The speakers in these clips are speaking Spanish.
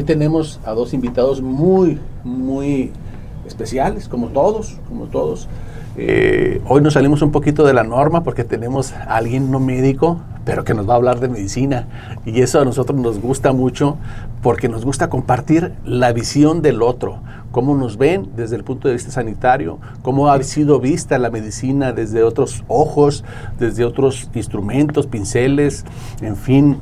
tenemos a dos invitados muy especiales, como todos. Hoy nos salimos un poquito de la norma porque tenemos a alguien no médico, pero que nos va a hablar de medicina. Y eso a nosotros nos gusta mucho porque nos gusta compartir la visión del otro, cómo nos ven desde el punto de vista sanitario, cómo ha sido vista la medicina desde otros ojos, desde otros instrumentos, pinceles, en fin,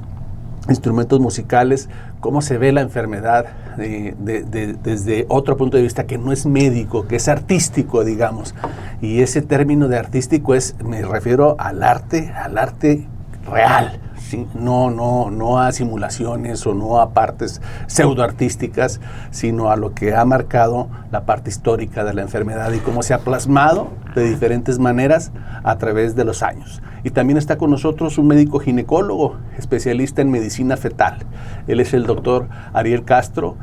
instrumentos musicales, cómo se ve la enfermedad desde otro punto de vista que no es médico, que es artístico, digamos. Y ese término de artístico me refiero al arte real, ¿sí? No a simulaciones o no a partes pseudoartísticas, sino a lo que ha marcado la parte histórica de la enfermedad y cómo se ha plasmado de diferentes maneras a través de los años. Y también está con nosotros un médico ginecólogo, especialista en medicina fetal. Él es el doctor Ariel Castro.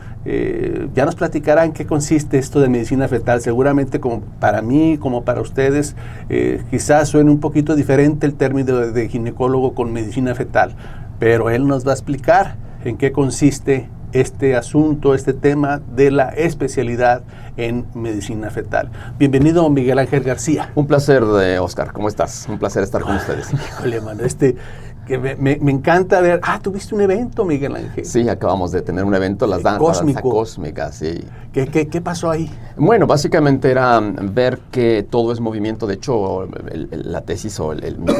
Ya nos platicará en qué consiste esto de medicina fetal. Seguramente como para mí, como para ustedes, quizás suene un poquito diferente el término de ginecólogo con medicina fetal. Pero él nos va a explicar en qué consiste este asunto, este tema de la especialidad en medicina fetal. Bienvenido, Miguel Ángel García. Un placer, Oscar. ¿Cómo estás? Un placer estar con ustedes. Híjole, mano, que me encanta ver. ¿Tuviste un evento, Miguel Ángel? Sí, acabamos de tener un evento, la danza cósmica, sí. ¿Qué pasó ahí? Bueno, básicamente era ver que todo es movimiento. De hecho, la tesis o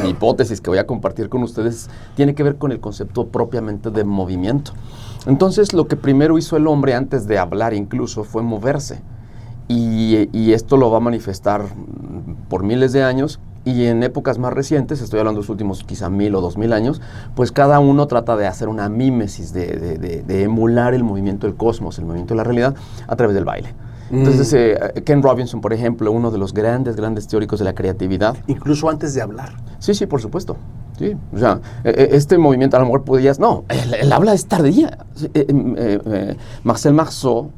mi hipótesis que voy a compartir con ustedes tiene que ver con el concepto propiamente de movimiento. Entonces, lo que primero hizo el hombre antes de hablar incluso fue moverse. Y esto lo va a manifestar por miles de años. Y en épocas más recientes, estoy hablando de los últimos quizá 1000 o 2000 años, pues cada uno trata de hacer una mímesis, de emular el movimiento del cosmos, el movimiento de la realidad, a través del baile. Entonces, Ken Robinson, por ejemplo, uno de los grandes teóricos de la creatividad. Incluso antes de hablar. Sí, por supuesto. Sí, o sea, este movimiento a lo mejor podías... No, el habla es tardía. Marcel Marceau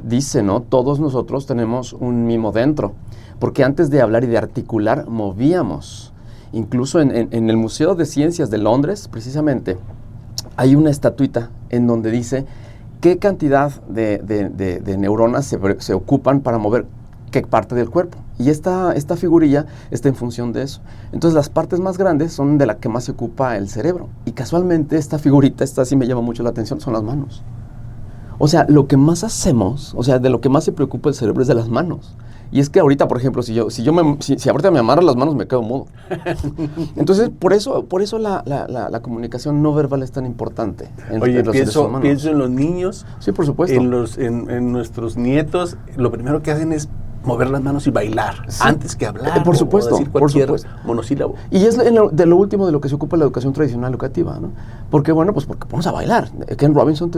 dice, ¿no? Todos nosotros tenemos un mimo dentro, porque antes de hablar y de articular, movíamos. Incluso en el Museo de Ciencias de Londres, precisamente, hay una estatuita en donde dice qué cantidad de neuronas se ocupan para mover qué parte del cuerpo. Y esta figurilla está en función de eso. Entonces las partes más grandes son de la que más se ocupa el cerebro. Y casualmente esta figurita, esta sí me llama mucho la atención, son las manos. O sea, lo que más hacemos, o sea, de lo que más se preocupa el cerebro es de las manos. Y es que ahorita, por ejemplo, si ahorita me amarran las manos, me quedo mudo. Entonces, por eso la comunicación no verbal es tan importante. Oye, pienso en los niños. Sí, por supuesto. En nuestros nietos, lo primero que hacen es mover las manos y bailar, sí, antes que hablar. Por supuesto, o decir cualquier monosílabo. Y es de lo último de lo que se ocupa la educación tradicional educativa, ¿no? Porque porque vamos a bailar. Ken Robinson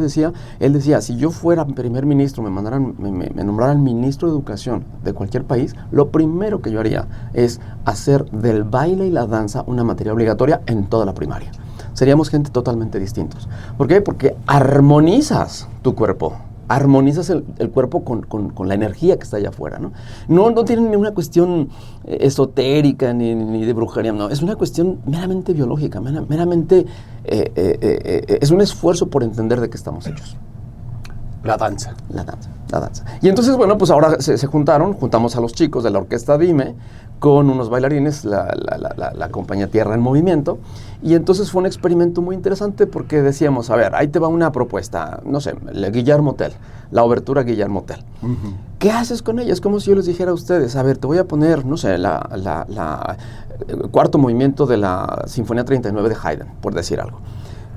él decía, si yo fuera primer ministro, me nombraran ministro de educación de cualquier país, lo primero que yo haría es hacer del baile y la danza una materia obligatoria en toda la primaria. Seríamos gente totalmente distintos. ¿Por qué? Porque armonizas tu cuerpo. Armonizas el cuerpo con la energía que está allá afuera, ¿no? No tiene ninguna cuestión esotérica ni de brujería, no. Es una cuestión meramente biológica, meramente es un esfuerzo por entender de qué estamos hechos. La danza. Y entonces, bueno, pues ahora juntamos a los chicos de la orquesta Dime con unos bailarines, la compañía Tierra en Movimiento, y entonces fue un experimento muy interesante porque decíamos, a ver, ahí te va una propuesta, no sé, Guillermo Tell, la obertura Guillermo Tell. Uh-huh. ¿Qué haces con ella? Es como si yo les dijera a ustedes, a ver, te voy a poner, no sé, el cuarto movimiento de la Sinfonía 39 de Haydn, por decir algo.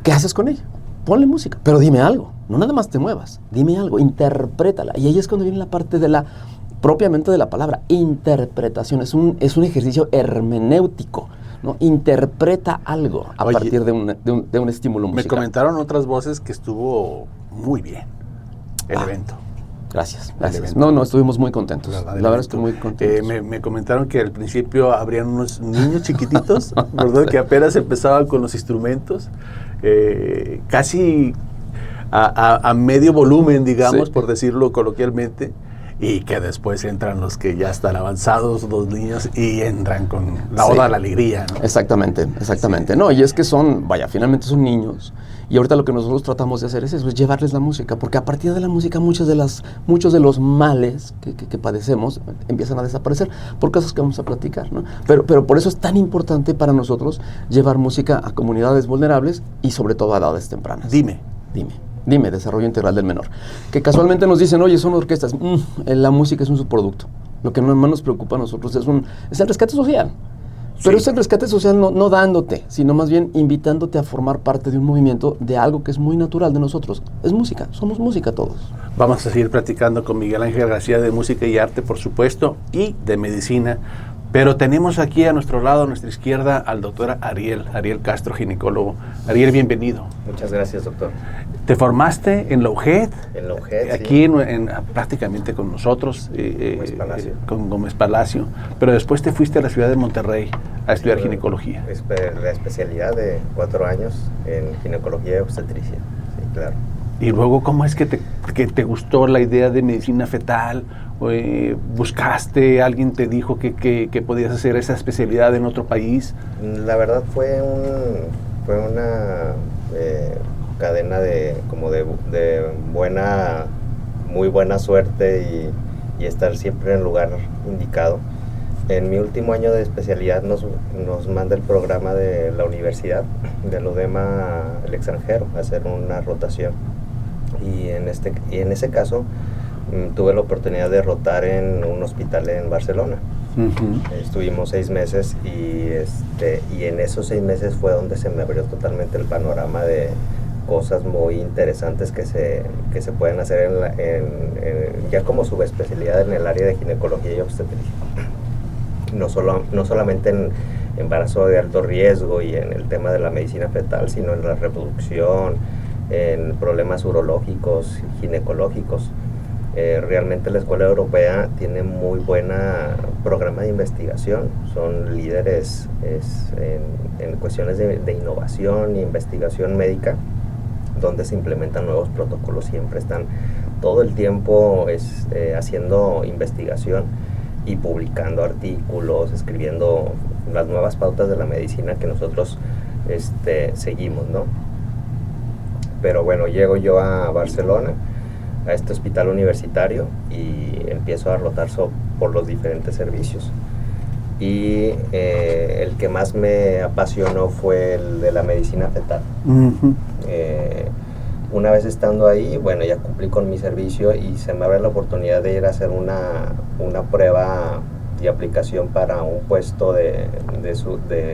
¿Qué haces con ella? Ponle música, pero dime algo, no nada más te muevas, dime algo, interprétala. Y ahí es cuando viene la parte propiamente de la palabra, interpretación. Es un ejercicio hermenéutico, ¿no? Interpreta algo a partir de un estímulo musical. Me comentaron otras voces que estuvo muy bien el evento. Gracias. No, estuvimos muy contentos. La verdad es que muy contentos. Me comentaron que al principio habrían unos niños chiquititos, ¿verdad? Que apenas empezaban con los instrumentos, casi a medio volumen, digamos, sí, por decirlo coloquialmente. y que después entran los que ya están avanzados, los niños, y entran con la oda a la alegría, ¿no? Exactamente. Sí. No, y es que finalmente son niños. Y ahorita lo que nosotros tratamos de hacer es eso, es llevarles la música, porque a partir de la música muchos de los males que padecemos empiezan a desaparecer por cosas que vamos a platicar, ¿no? Pero por eso es tan importante para nosotros llevar música a comunidades vulnerables y sobre todo a edades tempranas. Dime, desarrollo integral del menor. Que casualmente nos dicen, oye, son orquestas. La música es un subproducto. Lo que más nos preocupa a nosotros es el rescate social. Pero es el rescate social no dándote, sino más bien invitándote a formar parte de un movimiento de algo que es muy natural de nosotros. Es música, somos música todos. Vamos a seguir platicando con Miguel Ángel García de música y arte, por supuesto, y de medicina. Pero tenemos aquí a nuestro lado, a nuestra izquierda, al doctor Ariel Castro, ginecólogo. Ariel, bienvenido. Muchas gracias, doctor. ¿Te formaste en la UGED? En la UGED, aquí sí. Prácticamente con nosotros, con Gómez Palacio, pero después te fuiste a la ciudad de Monterrey a estudiar ginecología. La especialidad de 4 años en ginecología y obstetricia, sí, claro. Y luego, ¿cómo es que te gustó la idea de medicina fetal? ¿Buscaste, alguien te dijo que podías hacer esa especialidad en otro país? La verdad fue una cadena de muy buena suerte y estar siempre en el lugar indicado. En mi último año de especialidad nos manda el programa de la universidad, del UDEMA al extranjero, a hacer una rotación. Y en ese caso tuve la oportunidad de rotar en un hospital en Barcelona. Uh-huh. Estuvimos 6 meses y en esos 6 meses fue donde se me abrió totalmente el panorama de cosas muy interesantes que se pueden hacer ya como subespecialidad en el área de ginecología y obstetricia. No solamente en embarazo de alto riesgo y en el tema de la medicina fetal, sino en la reproducción, en problemas urológicos, ginecológicos. Realmente la Escuela Europea tiene muy buena programa de investigación, son líderes en cuestiones de innovación e investigación médica, donde se implementan nuevos protocolos, siempre están todo el tiempo haciendo investigación y publicando artículos, escribiendo las nuevas pautas de la medicina que nosotros seguimos, ¿no? Pero bueno, llego yo a Barcelona, a este hospital universitario, y empiezo a rotar por los diferentes servicios. Y el que más me apasionó fue el de la medicina fetal. Uh-huh. Una vez estando ahí, bueno, ya cumplí con mi servicio y se me abre la oportunidad de ir a hacer una prueba y aplicación para un puesto de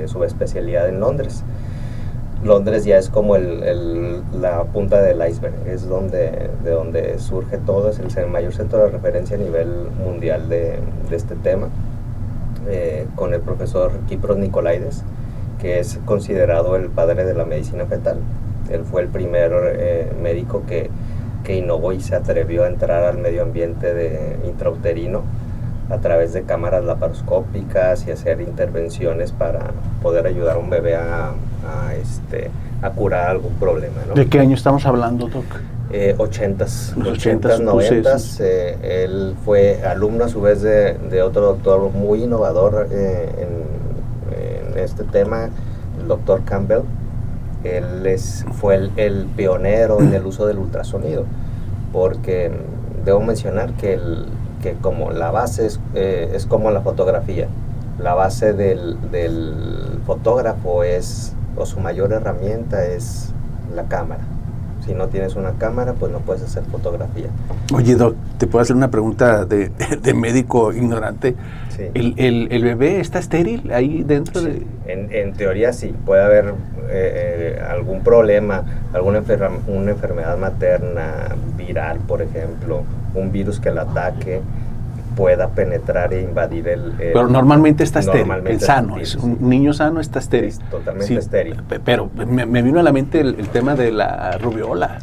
subespecialidad en Londres. Londres ya es como la punta del iceberg, es de donde surge todo, es el mayor centro de referencia a nivel mundial de este tema, con el profesor Kypros Nicolaides, que es considerado el padre de la medicina fetal. Él fue el primer médico que innovó y se atrevió a entrar al medio ambiente intrauterino a través de cámaras laparoscópicas y hacer intervenciones para poder ayudar a un bebé a curar algún problema, ¿no? ¿De qué año estamos hablando, Doc? 80s, 90s. Él fue alumno a su vez de otro doctor muy innovador en este tema, el doctor Campbell. Él fue el pionero en el uso del ultrasonido, porque debo mencionar que como la base es como la fotografía. La base del fotógrafo o su mayor herramienta es la cámara. Si no tienes una cámara, pues no puedes hacer fotografía. Oye, Doc, ¿te puedo hacer una pregunta de médico ignorante? Sí. ¿El bebé está estéril ahí dentro? Sí. En teoría sí, puede haber algún problema, una enfermedad materna, viral, por ejemplo, un virus que la ataque, pueda penetrar e invadir pero normalmente está estéril, sano, estéril, un niño sano está estéril. Es totalmente estéril. Pero me vino a la mente el tema de la rubiola,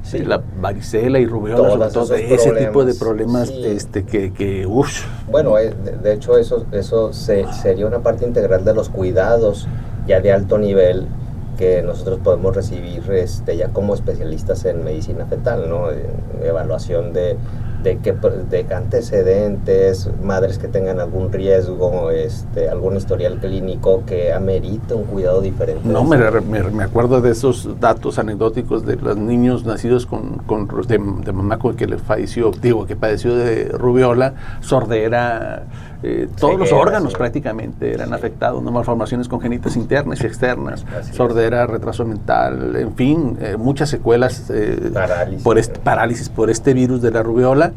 sí, la varicela y rubiola, todo ese tipo de problemas, sí. que uff. Bueno, de hecho eso sería una parte integral de los cuidados ya de alto nivel que nosotros podemos recibir ya como especialistas en medicina fetal, ¿no? Evaluación de de antecedentes, madres que tengan algún riesgo, algún historial clínico que amerite un cuidado diferente. No, me acuerdo de esos datos anecdóticos de los niños nacidos de mamá con que le falleció, que padeció de rubiola, sordera, todos los órganos prácticamente eran afectados, ¿no? Malformaciones congénitas internas y externas, sordera, retraso mental, en fin, muchas secuelas, parálisis por este virus de la rubiola,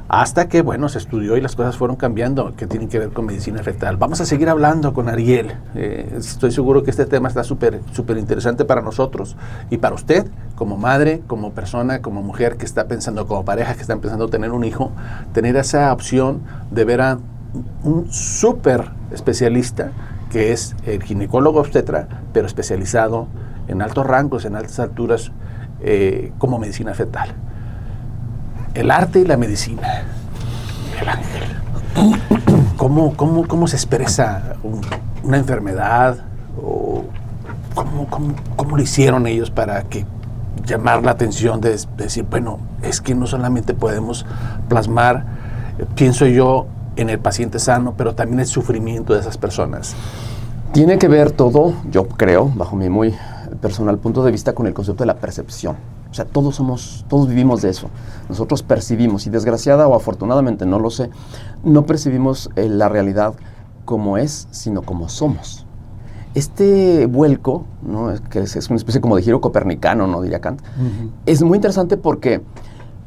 hasta que, bueno, se estudió y las cosas fueron cambiando, que tienen que ver con medicina fetal. Vamos a seguir hablando con Ariel. Estoy seguro que este tema está súper interesante para nosotros y para usted, como madre, como persona, como mujer que está pensando, como pareja que está empezando a tener un hijo, tener esa opción de ver a un súper especialista que es el ginecólogo obstetra, pero especializado en altos rangos, en altas alturas, como medicina fetal. El arte y la medicina. Miguel Ángel. ¿Cómo se expresa una enfermedad? ¿O cómo lo hicieron ellos para llamar la atención de decir, bueno, es que no solamente podemos plasmar, pienso yo, en el paciente sano, pero también el sufrimiento de esas personas? Tiene que ver todo, yo creo, bajo mi muy personal punto de vista, con el concepto de la percepción. O sea, todos vivimos de eso. Nosotros percibimos, y desgraciada o afortunadamente, no lo sé, no percibimos la realidad como es, sino como somos. Este vuelco, ¿no? que es una especie como de giro copernicano, ¿no? diría Kant, es muy interesante porque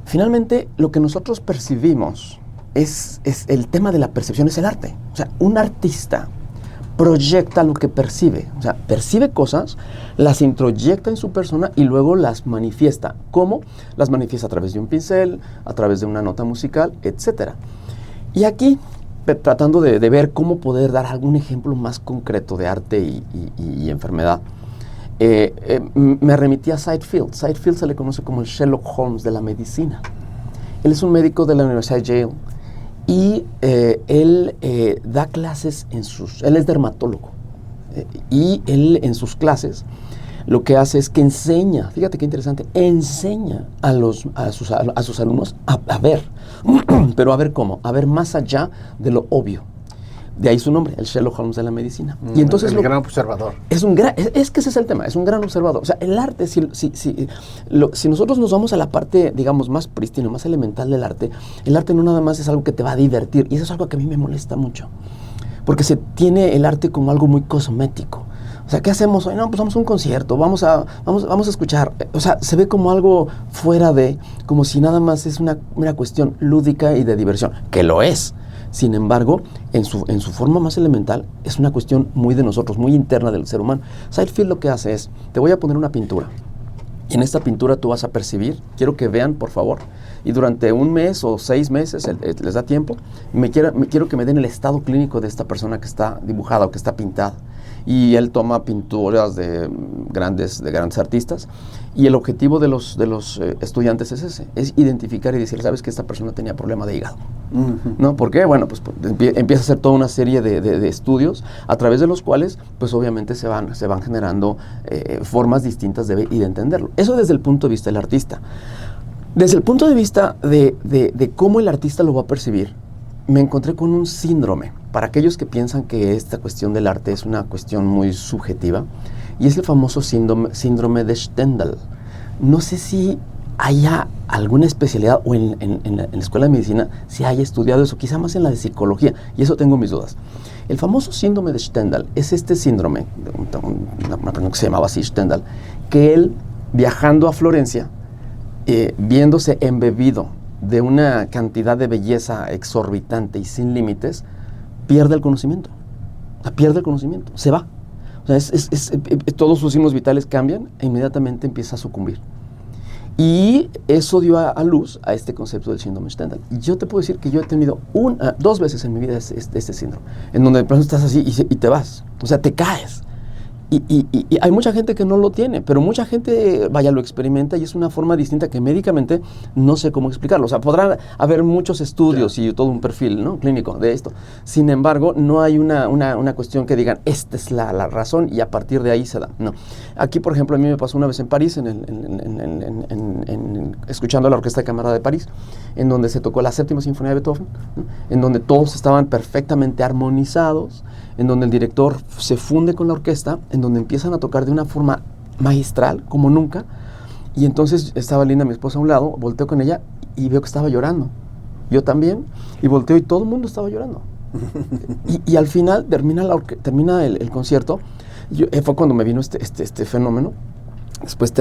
finalmente lo que nosotros percibimos es el tema de la percepción, es el arte. O sea, un artista proyecta lo que percibe, o sea, percibe cosas, las introyecta en su persona y luego las manifiesta. ¿Cómo? Las manifiesta a través de un pincel, a través de una nota musical, etc. Y aquí, tratando de ver cómo poder dar algún ejemplo más concreto de arte y enfermedad, me remití a Seinfeld. Seinfeld se le conoce como el Sherlock Holmes de la medicina. Él es un médico de la Universidad de Yale. Y él da clases él es dermatólogo, y él en sus clases lo que hace es que enseña, fíjate qué interesante, enseña a sus alumnos a ver, pero a ver cómo, a ver más allá de lo obvio. De ahí su nombre, el Sherlock Holmes de la medicina. Y entonces el gran observador. Es que ese es el tema, es un gran observador. O sea, el arte, si nosotros nos vamos a la parte, digamos, más prístina, más elemental del arte, el arte no nada más es algo que te va a divertir. Y eso es algo que a mí me molesta mucho. Porque se tiene el arte como algo muy cosmético. O sea, ¿qué hacemos hoy? No, pues vamos a un concierto, vamos a escuchar. O sea, se ve como algo fuera de, como si nada más es una cuestión lúdica y de diversión, que lo es. Sin embargo, en su forma más elemental, es una cuestión muy de nosotros, muy interna del ser humano. Seinfeld lo que hace es, te voy a poner una pintura, y en esta pintura tú vas a percibir, quiero que vean, por favor, y durante 1 mes o 6 meses, les da tiempo, quiero que me den el estado clínico de esta persona que está dibujada o que está pintada. Y él toma pinturas de grandes artistas, y el objetivo de los estudiantes es ese, es identificar y decir, sabes que esta persona tenía problema de hígado. ¿No? ¿Por qué? Bueno, pues empieza a hacer toda una serie de estudios a través de los cuales, pues obviamente se van generando formas distintas de ver y de entenderlo. Eso desde el punto de vista del artista. Desde el punto de vista de cómo el artista lo va a percibir, me encontré con un síndrome. Para aquellos que piensan que esta cuestión del arte es una cuestión muy subjetiva, y es el famoso síndrome de Stendhal. No sé si haya alguna especialidad o en la escuela de medicina si haya estudiado eso, quizá más en la de psicología, y eso tengo mis dudas. El famoso síndrome de Stendhal es este síndrome, una persona que se llamaba así Stendhal, que él, viajando a Florencia, viéndose embebido de una cantidad de belleza exorbitante y sin límites, pierde el conocimiento. Pierde el conocimiento, se va. O sea, todos sus signos vitales cambian e inmediatamente empieza a sucumbir. Y eso dio a luz a este concepto del síndrome de Stendhal. Y yo te puedo decir que yo he tenido 2 veces en mi vida este síndrome, en donde de pronto estás así y te vas, o sea, te caes. Y hay mucha gente que no lo tiene, pero mucha gente, vaya, lo experimenta y es una forma distinta que médicamente no sé cómo explicarlo. O sea, podrán haber muchos estudios y todo un perfil, ¿no?, clínico de esto. Sin embargo, no hay una cuestión que digan, esta es la razón y a partir de ahí se da. No. Aquí, por ejemplo, a mí me pasó una vez en París, escuchando la Orquesta de Cámara de París, en donde se tocó la Séptima Sinfonía de Beethoven, ¿no?, en donde todos estaban perfectamente armonizados, en donde el director se funde con la orquesta, en donde empiezan a tocar de una forma magistral, como nunca, y entonces estaba Linda, mi esposa, a un lado, volteo con ella y veo que estaba llorando. Yo también, y volteo y todo el mundo estaba llorando. y al final termina el concierto, fue cuando me vino este fenómeno. Después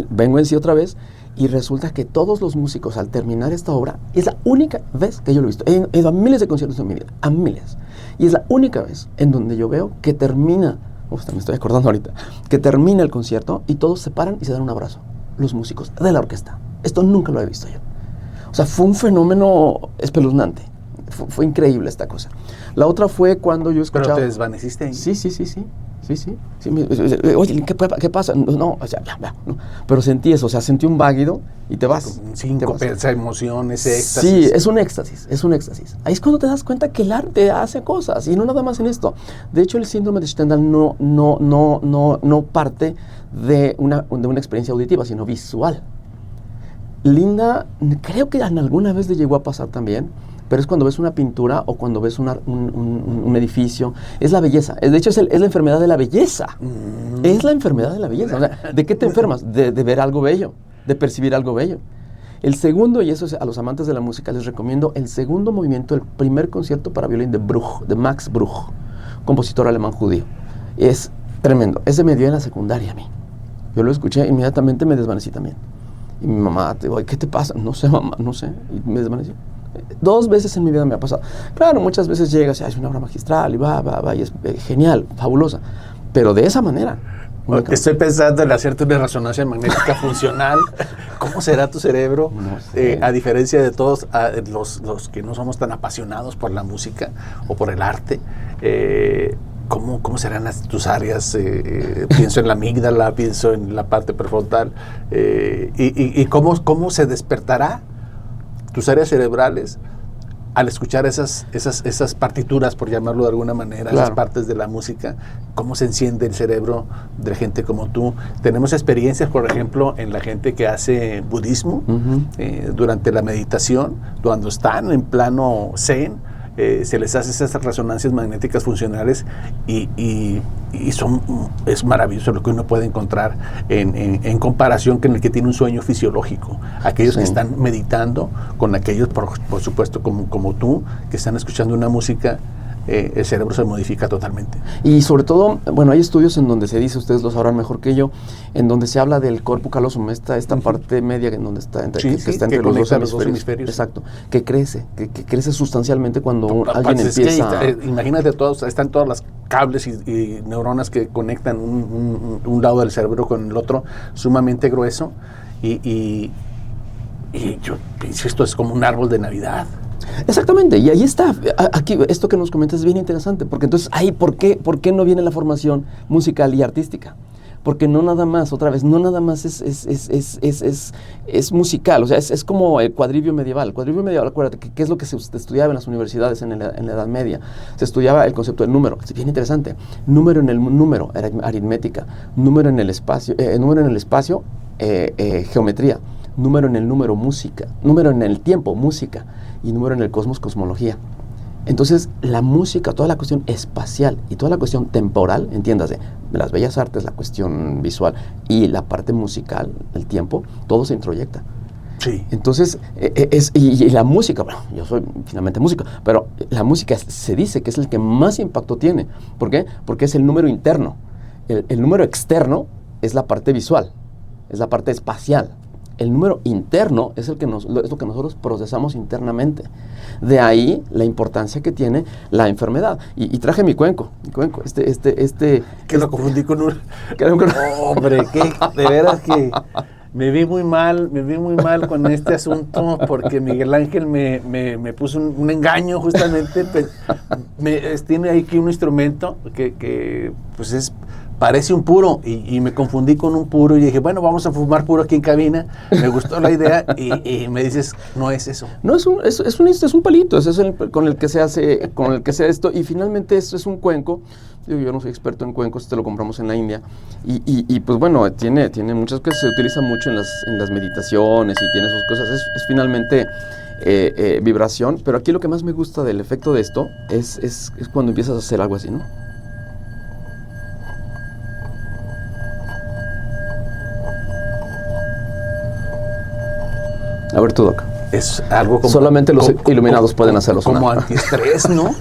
vengo en sí otra vez, y resulta que todos los músicos, al terminar esta obra, es la única vez que yo lo he visto. He ido a miles de conciertos en mi vida, a miles. Y es la única vez en donde yo veo que termina, me estoy acordando ahorita, que termina el concierto y todos se paran y se dan un abrazo, los músicos de la orquesta. Esto nunca lo he visto yo. O sea, fue un fenómeno espeluznante. Fue increíble esta cosa. La otra fue cuando yo escuchaba... ¿Pero te desvaneciste ahí? Sí. Oye, ¿qué pasa? No, o sea, no. Pero sentí eso, o sea, sentí un váguido y te vas. Un síncope, esa emoción, ese éxtasis. Sí, es un éxtasis. Ahí es cuando te das cuenta que el arte hace cosas, y no nada más en esto. De hecho, el síndrome de Stendhal no parte de una experiencia auditiva, sino visual. Linda, creo que alguna vez le llegó a pasar también, pero es cuando ves una pintura o cuando ves un edificio. Es la belleza. De hecho, es la enfermedad de la belleza. Es la enfermedad de la belleza. O sea, ¿de qué te enfermas? De ver algo bello, de percibir algo bello. El segundo, y eso es a los amantes de la música, les recomiendo el segundo movimiento, el primer concierto para violín de Bruch, de Max Bruch, compositor alemán judío. Es tremendo. Ese me dio en la secundaria a mí. Yo lo escuché, inmediatamente me desvanecí también. Y mi mamá, ¿qué te pasa? No sé, mamá, no sé. Y me desvanecí. 2 veces en mi vida me ha pasado. Claro, muchas veces llegas y es una obra magistral y va, y es genial, fabulosa. Pero de esa manera. Estoy pensando en hacerte una resonancia magnética funcional. ¿Cómo será tu cerebro? No sé. A diferencia de todos los que no somos tan apasionados por la música o por el arte, ¿cómo serán tus áreas? Pienso en la amígdala, pienso en la parte prefrontal. Y cómo se despertará tus áreas cerebrales al escuchar esas partituras, por llamarlo de alguna manera, claro, las partes de la música. ¿Cómo se enciende el cerebro de gente como tú? Tenemos experiencias, por ejemplo, en la gente que hace budismo, durante la meditación, cuando están en plano zen, se les hace esas resonancias magnéticas funcionales y es maravilloso lo que uno puede encontrar en comparación con el que tiene un sueño fisiológico. Aquellos que están meditando, con aquellos, por supuesto, como tú, que están escuchando una música, el cerebro se modifica totalmente. Y sobre todo, bueno, hay estudios en donde se dice, ustedes lo sabrán mejor que yo, en donde se habla del corpus callosum, esta parte media en donde está entre, que está entre los dos hemisferios. Exacto, que crece sustancialmente cuando alguien empieza... Imagínate, están todas las cables y neuronas que conectan un lado del cerebro con el otro, sumamente grueso, y yo insisto, es como un árbol de Navidad. Exactamente, y ahí está. Aquí, esto que nos comentas es bien interesante, porque entonces, ¿por qué no viene la formación musical y artística? Porque no nada más, otra vez, no nada más es musical, o sea, es como el cuadribio medieval. El cuadribio medieval, acuérdate, ¿qué es lo que se estudiaba en las universidades en la Edad Media? Se estudiaba el concepto del número, es bien interesante. Número en el número, aritmética. Número en el espacio, geometría. Número en el número, música. Número en el tiempo, música. Y número en el cosmos, cosmología. Entonces, la música, toda la cuestión espacial y toda la cuestión temporal, entiéndase, las bellas artes, la cuestión visual y la parte musical, el tiempo, todo se introyecta. Sí. Entonces, y la música, bueno, yo soy finalmente músico, pero la música se dice que es el que más impacto tiene. ¿Por qué? Porque es el número interno. El número externo es la parte visual, es la parte espacial. El número interno es lo que nosotros procesamos internamente. De ahí la importancia que tiene la enfermedad. Y traje mi cuenco. Que lo confundí con un... Hombre, de veras que me vi muy mal con este asunto, porque Miguel Ángel me puso un engaño justamente. Tiene aquí un instrumento que pues es parece un puro, y me confundí con un puro, y dije, bueno, vamos a fumar puro aquí en cabina. Me gustó la idea, y me dices, no es eso. No, es un palito, ese es con el que se hace, con el que se hace esto, y finalmente esto es un cuenco. Yo no soy experto en cuencos, lo compramos en la India, y pues bueno, tiene muchas cosas, se utiliza mucho en las meditaciones, y tiene sus cosas, es finalmente vibración, pero aquí lo que más me gusta del efecto de esto es cuando empiezas a hacer algo así, ¿no? A ver tú, Doc. Es algo como... Solamente los iluminados pueden hacerlo sonar. Como antiestrés, ¿no?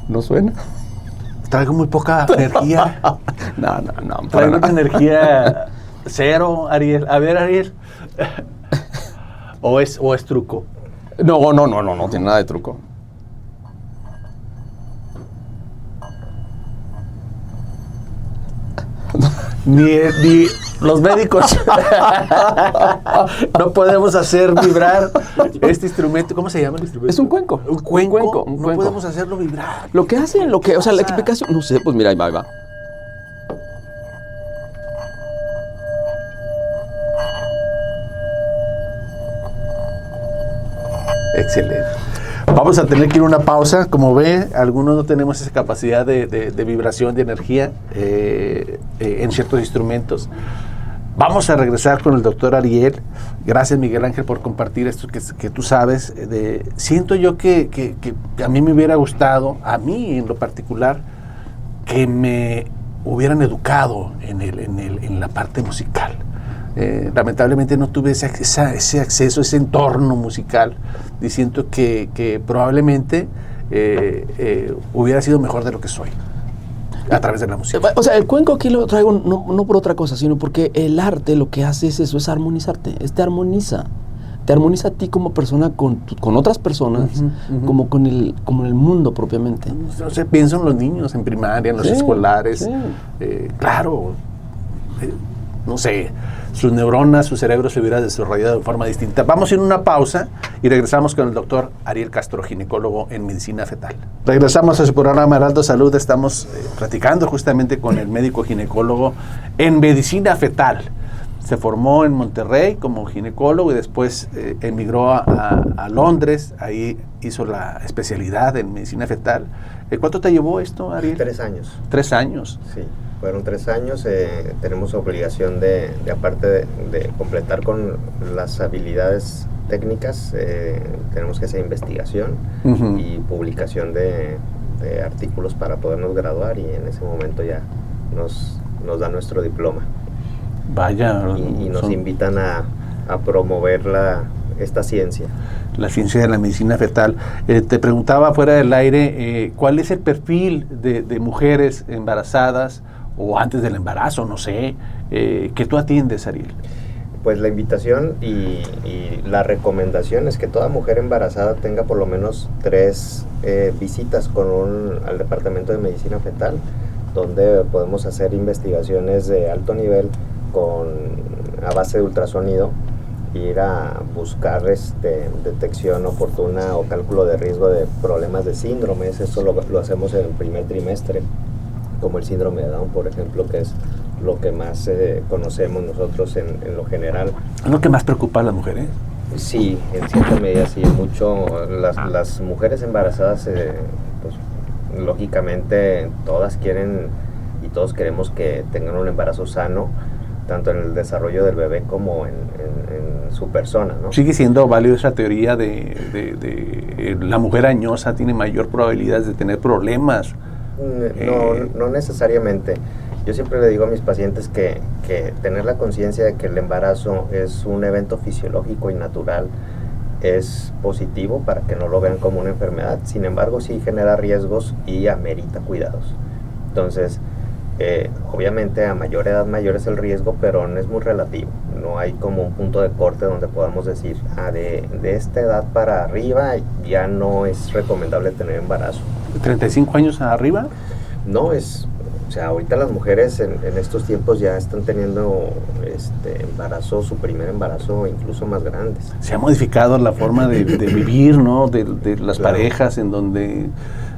¿No suena? Traigo muy poca energía. No. Traigo una energía cero, Ariel. A ver, Ariel. ¿O es truco? No tiene nada de truco. Ni los médicos no podemos hacer vibrar este instrumento. ¿Cómo se llama el instrumento? Es un cuenco. ¿Un cuenco? Un no cuenco. podemos hacerlo vibrar. Lo que hacen, o sea, la explicación, no sé, pues mira, ahí va. Excelente. Vamos a tener que ir a una pausa. Como ve, algunos no tenemos esa capacidad de vibración, de energía en ciertos instrumentos. Vamos a regresar con el doctor Ariel. Gracias, Miguel Ángel, por compartir esto que tú sabes. Siento yo que a mí me hubiera gustado, a mí en lo particular, que me hubieran educado en la parte musical. Lamentablemente no tuve ese acceso, ese entorno musical, y siento que probablemente hubiera sido mejor de lo que soy a través de la música. O sea, el cuenco aquí lo traigo no por otra cosa, sino porque el arte lo que hace es eso, es armonizarte, te armoniza a ti como persona con otras personas, como con el mundo propiamente. No sé, pienso en los niños en primaria, en los escolares, claro, no sé, sus neuronas, su cerebro se hubiera desarrollado de forma distinta. Vamos a ir a una pausa y regresamos con el doctor Ariel Castro, ginecólogo en medicina fetal. Regresamos a su programa Heraldo Salud. Estamos platicando justamente con el médico ginecólogo en medicina fetal. Se formó en Monterrey como ginecólogo y después emigró a Londres. Ahí hizo la especialidad en medicina fetal. ¿Cuánto te llevó esto, Ariel? 3 años. 3 años. Sí, fueron 3 años. Tenemos obligación de aparte de completar con las habilidades técnicas, tenemos que hacer investigación y publicación de artículos para podernos graduar, y en ese momento ya nos dan nuestro diploma. Vaya. Y nos invitan a promover esta ciencia. La ciencia de la medicina fetal. Te preguntaba fuera del aire, ¿cuál es el perfil de mujeres embarazadas o antes del embarazo, no sé, que tú atiendes, Ariel? Pues la invitación y la recomendación es que toda mujer embarazada tenga por lo menos 3 visitas al departamento de medicina fetal, donde podemos hacer investigaciones de alto nivel a base de ultrasonido, ir a buscar detección oportuna o cálculo de riesgo de problemas de síndromes. Eso lo hacemos en el primer trimestre, como el síndrome de Down, por ejemplo, que es lo que más conocemos nosotros en lo general. ¿Es lo que más preocupa a las mujeres? Sí, en cierta medida sí, mucho. Las mujeres embarazadas, pues lógicamente todas quieren y todos queremos que tengan un embarazo sano, tanto en el desarrollo del bebé como en su persona, ¿no? ¿Sigue siendo válido esa teoría de la mujer añosa tiene mayor probabilidad de tener problemas? No necesariamente. Yo siempre le digo a mis pacientes que tener la conciencia de que el embarazo es un evento fisiológico y natural es positivo para que no lo vean como una enfermedad. Sin embargo, sí genera riesgos y amerita cuidados. Entonces, obviamente a mayor edad mayor es el riesgo, pero no es muy relativo. No hay como un punto de corte donde podamos decir, de esta edad para arriba ya no es recomendable tener embarazo. ¿35 años arriba? No, o sea, ahorita las mujeres en estos tiempos ya están teniendo embarazo, su primer embarazo, incluso más grandes. Se ha modificado la forma de vivir, ¿no? De las parejas, en donde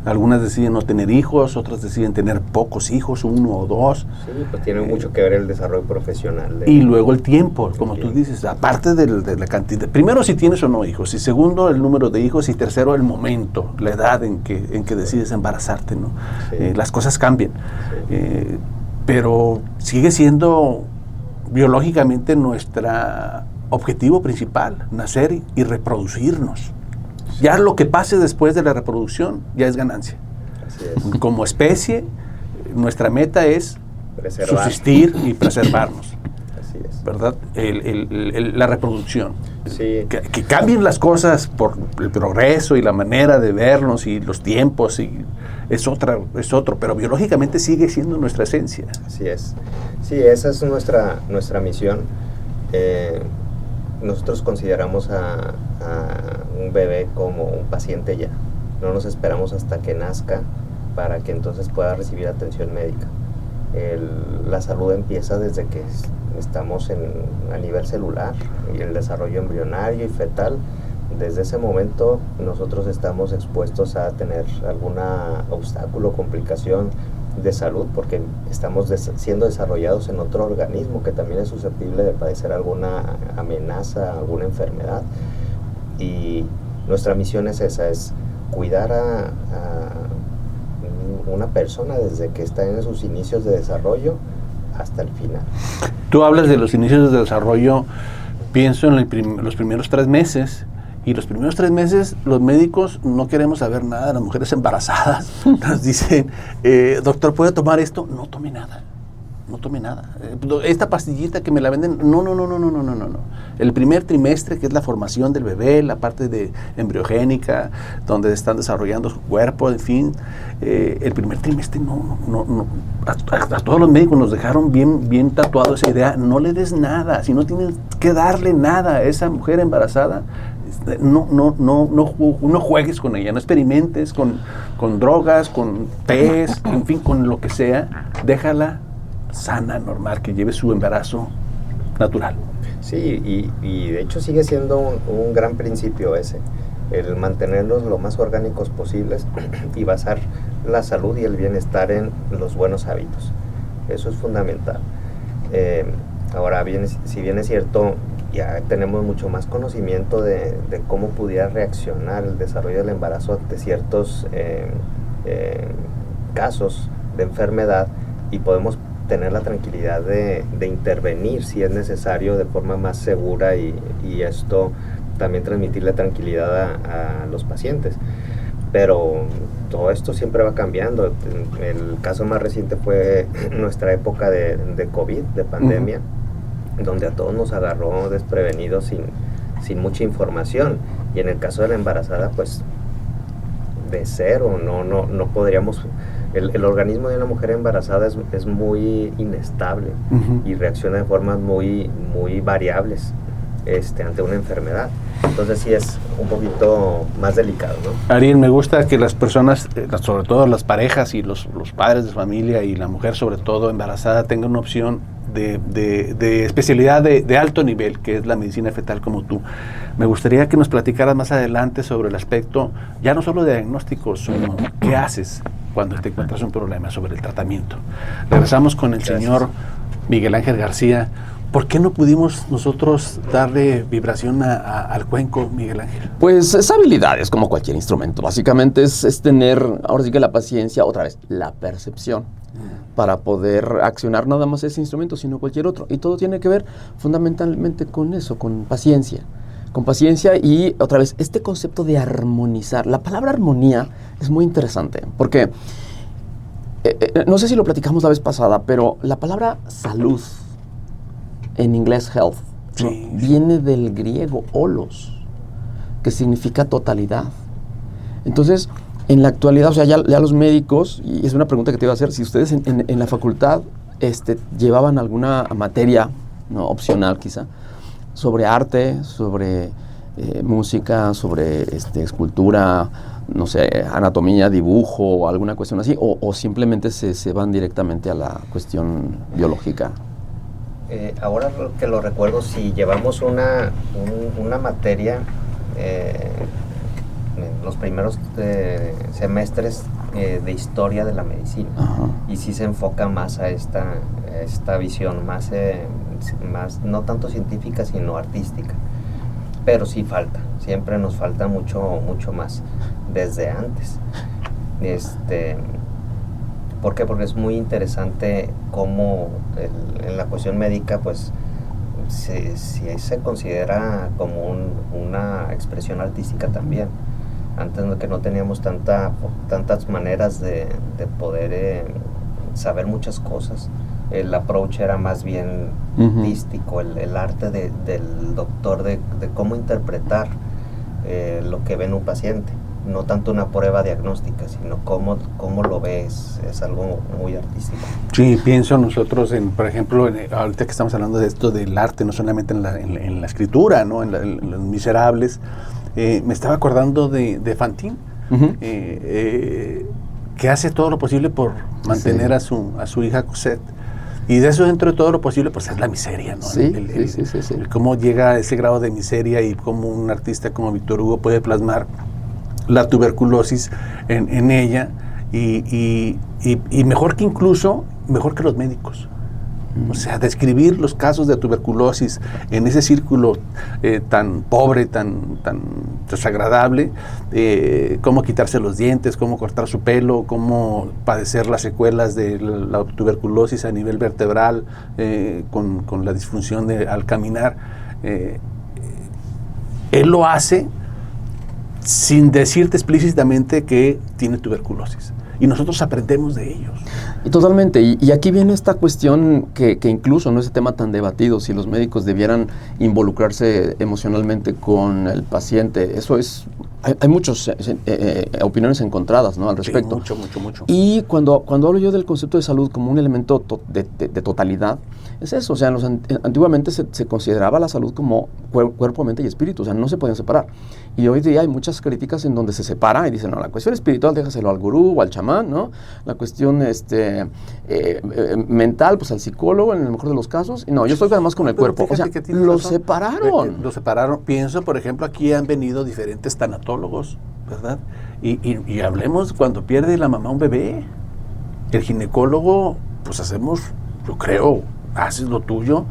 Algunas deciden no tener hijos, otras deciden tener pocos hijos, 1 o 2. Sí, pues tiene mucho que ver el desarrollo profesional. Y luego el tiempo, como tú dices, aparte de la cantidad. Primero, si tienes o no hijos, y segundo, el número de hijos, y tercero, el momento, la edad en que decides embarazarte, ¿no? Sí. Las cosas cambian. Sí. Pero sigue siendo biológicamente nuestro objetivo principal, nacer y reproducirnos. Ya lo que pase después de la reproducción ya es ganancia. Así es. Como especie, nuestra meta es Preservar. subsistir y preservarnos, Así es. ¿verdad? La reproducción. Sí. Que cambien las cosas por el progreso y la manera de vernos y los tiempos, y es otro, pero biológicamente sigue siendo nuestra esencia. Así es. Sí, esa es nuestra misión. Nosotros consideramos a un bebé como un paciente ya. No nos esperamos hasta que nazca para que entonces pueda recibir atención médica. La salud empieza desde que estamos a nivel celular, y el desarrollo embrionario y fetal. Desde ese momento nosotros estamos expuestos a tener algún obstáculo, complicación de salud, porque estamos siendo desarrollados en otro organismo que también es susceptible de padecer alguna amenaza, alguna enfermedad. Y nuestra misión es esa, es cuidar a una persona desde que está en sus inicios de desarrollo hasta el final. Tú hablas de los inicios de desarrollo, pienso en los primeros 3 meses. Y los primeros 3 meses los médicos no queremos saber nada de las mujeres embarazadas. Nos dicen, doctor, ¿puede tomar esto? No tome nada, no tome nada. Esta pastillita que me la venden, no. El primer trimestre, que es la formación del bebé, la parte de embriogénica, donde están desarrollando su cuerpo, en fin, el primer trimestre no. A todos los médicos nos dejaron bien tatuado esa idea, no le des nada, si no tienes que darle nada a esa mujer embarazada, no juegues con ella, no experimentes con drogas, con tés, en fin, con lo que sea. Déjala sana, normal, que lleve su embarazo natural. Sí, y de hecho sigue siendo un gran principio ese, el mantenerlos lo más orgánicos posibles y basar la salud y el bienestar en los buenos hábitos. Eso es fundamental. Ahora bien, si bien es cierto, ya tenemos mucho más conocimiento de cómo pudiera reaccionar el desarrollo del embarazo ante ciertos casos de enfermedad, y podemos tener la tranquilidad de intervenir si es necesario de forma más segura, y esto también transmitirle tranquilidad a los pacientes. Pero todo esto siempre va cambiando. El caso más reciente fue nuestra época de COVID, de pandemia, donde a todos nos agarró desprevenidos sin mucha información, y en el caso de la embarazada, pues de cero, no podríamos. El organismo de una mujer embarazada es muy inestable y reacciona de formas muy variables ante una enfermedad. Entonces sí es un poquito más delicado, ¿no? Ariel, me gusta que las personas, sobre todo las parejas y los padres de familia y la mujer sobre todo embarazada, tengan una opción de especialidad de alto nivel, que es la medicina fetal como tú. Me gustaría que nos platicaras más adelante sobre el aspecto, ya no solo de diagnóstico, sino qué haces cuando te encuentras un problema, sobre el tratamiento. Regresamos con el señor Miguel Ángel García. ¿Por qué no pudimos nosotros darle vibración al cuenco, Miguel Ángel? Pues es habilidades como cualquier instrumento. Básicamente es tener, ahora sí que la paciencia, otra vez, la percepción, para poder accionar nada más ese instrumento, sino cualquier otro. Y todo tiene que ver fundamentalmente con eso, con paciencia. Con paciencia y, otra vez, este concepto de armonizar. La palabra armonía es muy interesante, porque no sé si lo platicamos la vez pasada, pero la palabra salud, en inglés health, ¿no? Viene del griego holos, que significa totalidad. Entonces, en la actualidad, o sea, ya los médicos, y es una pregunta que te iba a hacer, si ustedes en la facultad llevaban alguna materia, ¿no?, opcional quizá, sobre arte, sobre música, sobre escultura, no sé, anatomía, dibujo, alguna cuestión así, o simplemente se van directamente a la cuestión biológica. Ahora que lo recuerdo, si llevamos una materia en los primeros semestres de historia de la medicina. Ajá. Y sí se enfoca más a esta visión, más no tanto científica, sino artística. Pero sí falta, siempre nos falta mucho más, desde antes. ¿Por qué? Porque es muy interesante cómo en la cuestión médica, pues, se considera como una expresión artística también. Antes que no teníamos tantas maneras de poder saber muchas cosas. El approach era más bien artístico, el arte del doctor de cómo interpretar lo que ve en un paciente. No tanto una prueba diagnóstica, sino cómo lo ves, es algo muy artístico. Sí, pienso nosotros, por ejemplo, ahorita que estamos hablando de esto del arte, no solamente en la escritura, ¿no? en Los Miserables, me estaba acordando de Fantine, que hace todo lo posible por mantener a su hija Cosette. Y de eso, dentro de todo lo posible, pues es la miseria, ¿no? Sí. Cómo llega a ese grado de miseria y cómo un artista como Víctor Hugo puede plasmar la tuberculosis en ella y mejor que los médicos. O sea, describir los casos de tuberculosis en ese círculo tan pobre, tan desagradable, cómo quitarse los dientes, cómo cortar su pelo, cómo padecer las secuelas de la tuberculosis a nivel vertebral, con la disfunción al caminar. Él lo hace sin decirte explícitamente que tiene tuberculosis. Y nosotros aprendemos de ellos. Y totalmente. Y aquí viene esta cuestión que incluso no es un tema tan debatido, si los médicos debieran involucrarse emocionalmente con el paciente. Eso es... Hay muchas opiniones encontradas, ¿no?, al respecto. Sí, mucho. Y cuando hablo yo del concepto de salud como un elemento de totalidad, es eso. O sea, antiguamente se consideraba la salud como cuerpo, mente y espíritu. O sea, no se podían separar. Y hoy día hay muchas críticas en donde se separa y dicen, no, la cuestión espiritual déjaselo al gurú o al chamán, ¿no? La cuestión mental, pues al psicólogo en el mejor de los casos. Y no, yo estoy además con el cuerpo. O sea, lo separaron. Lo separaron. Pienso, por ejemplo, aquí han venido diferentes tanatólogos, ¿verdad? Y hablemos cuando pierde la mamá un bebé. El ginecólogo, pues hacemos, yo creo, haces lo tuyo,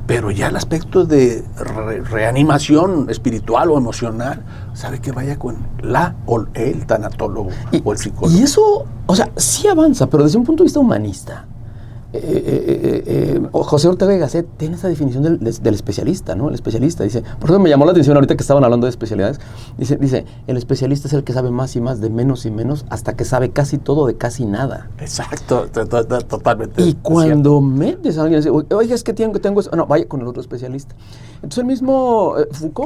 pero ya el aspecto de reanimación espiritual o emocional, sabe que vaya con la o el tanatólogo o el psicólogo. Y eso, o sea, sí avanza, pero desde un punto de vista humanista. José Ortega y Gasset tiene esa definición del especialista, ¿no? El especialista dice, por ejemplo, me llamó la atención ahorita que estaban hablando de especialidades, dice, el especialista es el que sabe más y más de menos y menos hasta que sabe casi todo de casi nada. Exacto, totalmente. Y cuando metes a alguien y dice, oiga, es que tengo eso, no, vaya con el otro especialista. Entonces el mismo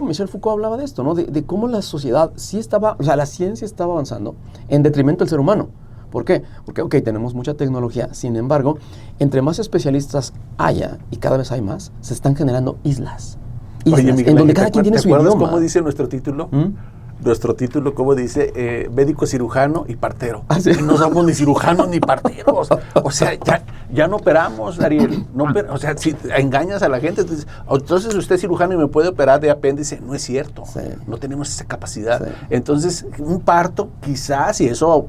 Michel Foucault hablaba de esto, ¿no? De cómo la sociedad sí estaba, o sea, la ciencia estaba avanzando en detrimento del ser humano. ¿Por qué? Porque, ok, tenemos mucha tecnología, sin embargo, entre más especialistas haya, y cada vez hay más, se están generando islas. Oye, Miguel, en donde cada quien tiene su idioma. ¿Te acuerdas cómo dice nuestro título? Nuestro título, ¿cómo dice? Médico, cirujano y partero. ¿Ah, sí? Y no somos ni cirujanos ni parteros. O sea, ya no operamos, Ariel. O sea, si engañas a la gente, entonces usted es cirujano y me puede operar de apéndice. No es cierto. Sí. No tenemos esa capacidad. Sí. Entonces, un parto, quizás, y eso,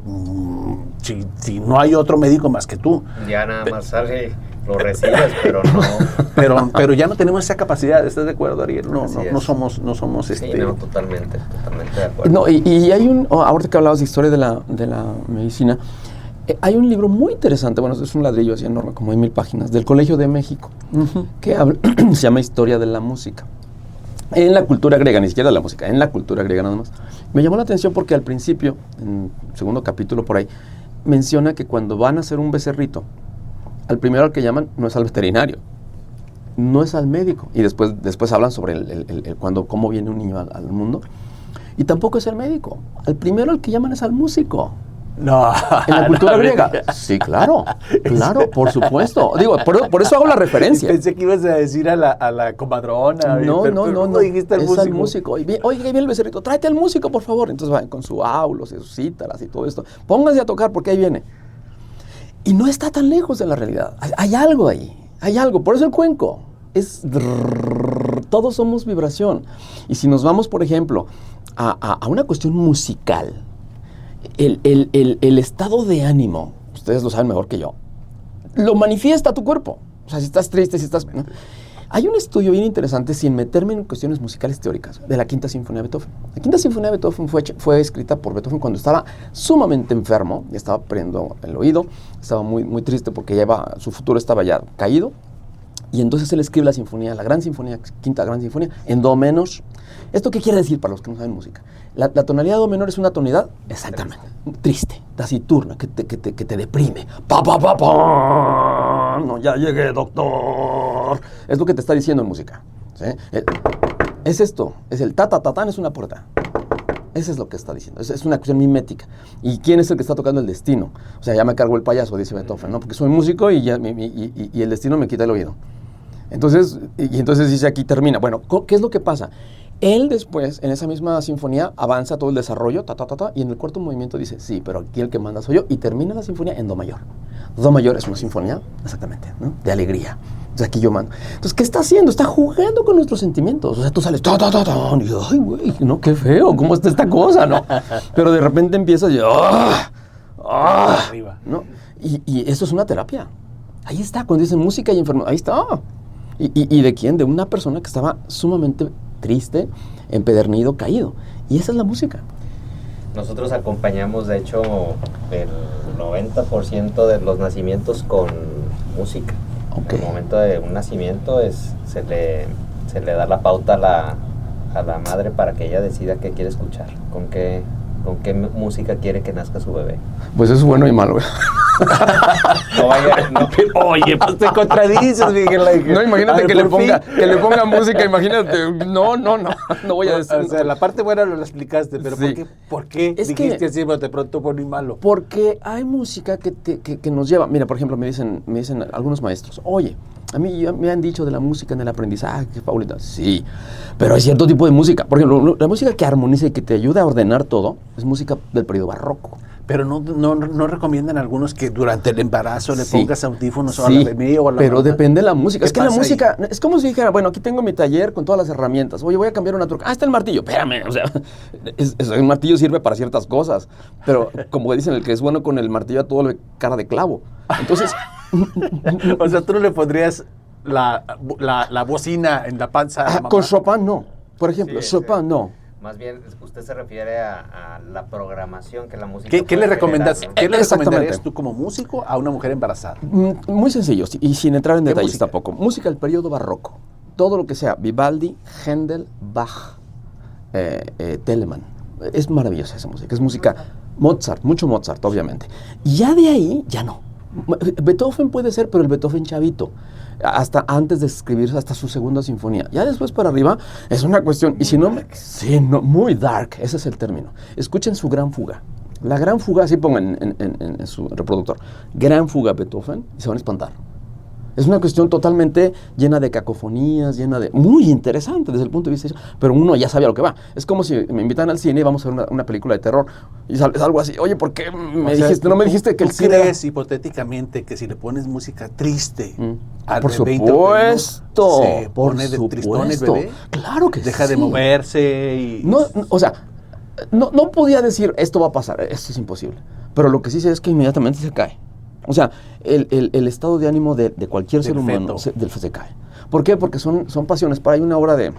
si no hay otro médico más que tú. Ya nada más sale... Lo recibes, pero no. Pero ya no tenemos esa capacidad, ¿estás de acuerdo, Ariel? No somos Sí, no, totalmente de acuerdo. No, y hay ahorita que hablabas de historia de la medicina, hay un libro muy interesante, bueno, es un ladrillo así enorme, como de 1000 páginas, del Colegio de México, que se llama Historia de la Música. En la cultura griega, ni siquiera de la música, en la cultura griega nada más. Me llamó la atención porque al principio, en el segundo capítulo por ahí, menciona que cuando van a hacer un becerrito, al primero al que llaman no es al veterinario, no es al médico. Y después hablan sobre cómo viene un niño al mundo. Y tampoco es el médico. Al primero al que llaman es al músico. No. En la cultura griega. Sí, claro, por supuesto. Digo, por eso hago la referencia. Pensé que ibas a decir a la comadrona. No, dijiste al es músico. Al músico. Oye, viene el becerrito, tráete al músico, por favor. Entonces van con su aulos y sus cítaras y todo esto. Póngase a tocar porque ahí viene. Y no está tan lejos de la realidad. Hay algo ahí, hay algo. Por eso el cuenco es... Todos somos vibración. Y si nos vamos, por ejemplo, a una cuestión musical, el estado de ánimo, ustedes lo saben mejor que yo, lo manifiesta tu cuerpo. O sea, si estás triste, si estás... ¿no? Hay un estudio bien interesante, sin meterme en cuestiones musicales teóricas, de la Quinta Sinfonía de Beethoven. La Quinta Sinfonía de Beethoven fue escrita por Beethoven cuando estaba sumamente enfermo, ya estaba perdiendo el oído, estaba muy, muy triste porque su futuro estaba ya caído. Y entonces él escribe la sinfonía, la gran sinfonía, quinta gran sinfonía, en do menor. ¿Esto qué quiere decir para los que no saben música? La tonalidad de do menor es una tonalidad, exactamente, triste, taciturna, que te deprime. ¡Pa, pa, pa, pa! No, ya llegué, doctor. Es lo que te está diciendo en música. ¿Sí? Es esto, es el ta-ta-ta-tan, es una puerta. Eso es lo que está diciendo, es una cuestión mimética. ¿Y quién es el que está tocando el destino? O sea, ya me cargo el payaso, dice Beethoven, ¿no? Porque soy músico y el destino me quita el oído. Entonces dice aquí termina. Bueno, ¿qué es lo que pasa? Él después, en esa misma sinfonía, avanza todo el desarrollo, y en el cuarto movimiento dice, sí, pero aquí el que manda soy yo, y termina la sinfonía en do mayor. Do mayor es una sinfonía, exactamente, ¿no? De alegría. Entonces aquí yo mando. Entonces, ¿qué está haciendo? Está jugando con nuestros sentimientos. O sea, tú sales, y yo, ay, güey, no, qué feo, ¿cómo está esta cosa, no? Pero de repente empiezas y arriba, ¿no? Y eso es una terapia. Ahí está, cuando dicen música y enfermedad, ahí está. ¿Y de quién? De una persona que estaba sumamente triste, empedernido, caído. Y esa es la música. Nosotros acompañamos, de hecho, el 90% de los nacimientos con música. Okay. En el momento de un nacimiento se le da la pauta a la madre para que ella decida qué quiere escuchar, con qué música quiere que nazca su bebé. Pues eso es bueno y malo. No vaya, no. Oye, pues te contradices, Miguel. No, imagínate que le ponga música, imagínate. No voy a decir. O sea, la parte buena lo explicaste, pero Sí. ¿por qué Es dijiste que- así, pero de pronto bueno y malo? Porque hay música que nos lleva. Mira, por ejemplo, me dicen algunos maestros, oye, a mí ya me han dicho de la música en el aprendizaje, que Paulita, sí, pero hay cierto tipo de música. Por ejemplo, la música que armoniza y que te ayuda a ordenar todo es música del periodo barroco. Pero no recomiendan algunos que durante el embarazo le Sí. pongas audífonos o a Sí, la bebé o a la pero mamá. depende de la música. ¿Qué Es que la pasa ahí? música, es como si dijera, bueno, aquí tengo mi taller con todas las herramientas. Oye, voy a cambiar una truca. Ah, está el martillo. Espérame, o sea, el martillo sirve para ciertas cosas. Pero como dicen, el que es bueno con el martillo a todo le cara de clavo. Entonces, O sea, tú no le pondrías la bocina en la panza a la mamá. con Chopin no. Por ejemplo, Sí, Chopin sí. no. Más bien, usted se refiere a la programación que la música ¿Qué puede le recomendas? generar, ¿no? ¿Qué le Exactamente. recomendarías tú como músico a una mujer embarazada? Muy sencillo, y sin entrar en ¿Qué detalles música? tampoco. Música del periodo barroco. Todo lo que sea Vivaldi, Händel, Bach, Telemann. Es maravillosa esa música. Es música Mozart, mucho Mozart, obviamente. Y ya de ahí, ya no. Beethoven puede ser, pero el Beethoven chavito. Hasta antes de escribir hasta su segunda sinfonía. Ya después para arriba es una cuestión. Y si no, sí, no, muy dark, ese es el término. Escuchen su Gran Fuga. La Gran Fuga, así pongan en su reproductor. Gran Fuga Beethoven y se van a espantar. Es una cuestión totalmente llena de cacofonías, llena de... Muy interesante desde el punto de vista... Pero uno ya sabe a lo que va. Es como si me invitan al cine y vamos a ver una película de terror. Y es algo así. Oye, ¿por qué no me dijiste que el ¿Tú cine... crees hipotéticamente que si le pones música triste Por de 20 o 30 minutos, supuesto, se por pone de tristón el supuesto. bebé? Claro que Deja de sí. moverse y... No, o sea, no podía decir esto va a pasar, esto es imposible. Pero lo que sí sé es que inmediatamente se cae. O sea, el estado de ánimo de cualquier Del ser humano feto. se cae. ¿Por qué? Porque son pasiones. Hay una obra de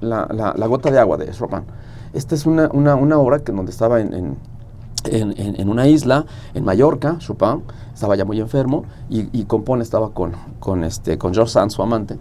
la gota de agua de Chopin. Esta es una obra donde estaba en una isla, en Mallorca, Chopin, estaba ya muy enfermo y compone, estaba con George Sand, su amante.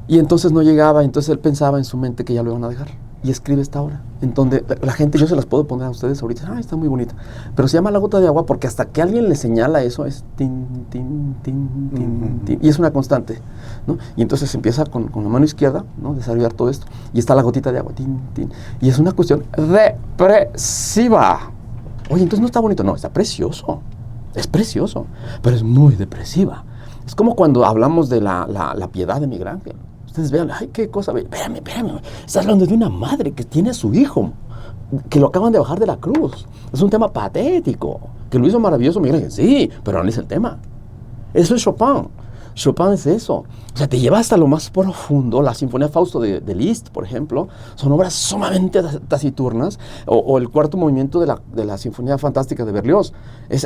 Y entonces no llegaba, entonces él pensaba en su mente que ya lo iban a dejar. Y escribe esta obra, en donde la gente, yo se las puedo poner a ustedes ahorita, está muy bonita, pero se llama La Gota de Agua porque hasta que alguien le señala eso es tin, tin, tin, tin, tin, y es una constante, ¿no? Y entonces empieza con la mano izquierda, ¿no? Desarrollar todo esto, y está la gotita de agua, tin, tin, y es una cuestión depresiva. Oye, entonces no está bonito, no, está precioso, es precioso, pero es muy depresiva. Es como cuando hablamos de la piedad de Miguel Ángel. Ustedes vean, ay, qué cosa, espérame, estás hablando de una madre que tiene a su hijo, que lo acaban de bajar de la cruz. Es un tema patético, que lo hizo maravilloso Miguel Ángel, sí, pero no es el tema. Eso es Chopin. Chopin es eso. O sea, te lleva hasta lo más profundo. La Sinfonía Fausto de Liszt, por ejemplo, son obras sumamente taciturnas. O el cuarto movimiento de la Sinfonía Fantástica de Berlioz.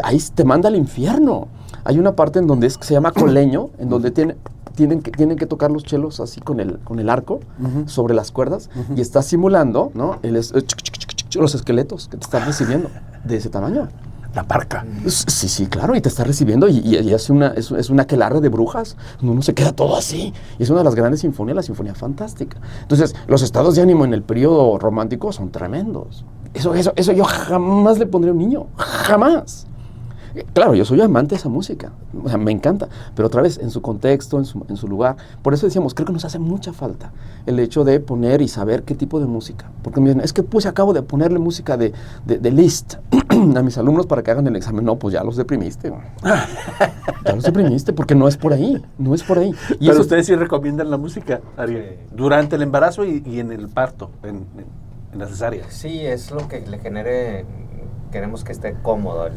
Ahí te manda al infierno. Hay una parte en donde se llama coleño, en donde tienen que tocar los chelos así con el arco sobre las cuerdas, y está simulando, ¿no? Los esqueletos que te están recibiendo de ese tamaño. La parca. Sí, claro, y te está recibiendo y es una aquelarre de brujas, uno se queda todo así. Y es una de las grandes sinfonías, la Sinfonía Fantástica. Entonces, los estados de ánimo en el periodo romántico son tremendos. Eso yo jamás le pondría a un niño, jamás. Claro, yo soy amante de esa música, o sea, me encanta, pero otra vez, en su contexto, en su lugar. Por eso decíamos, creo que nos hace mucha falta el hecho de poner y saber qué tipo de música. Porque me dicen, es que pues acabo de ponerle música de Liszt a mis alumnos para que hagan el examen. No, pues ya los deprimiste. Ya los deprimiste, porque no es por ahí, no es por ahí. Y pero eso, ustedes sí recomiendan la música, Ariel, durante el embarazo y en el parto, en la cesárea. Sí, es lo que le genere. Queremos que esté cómodo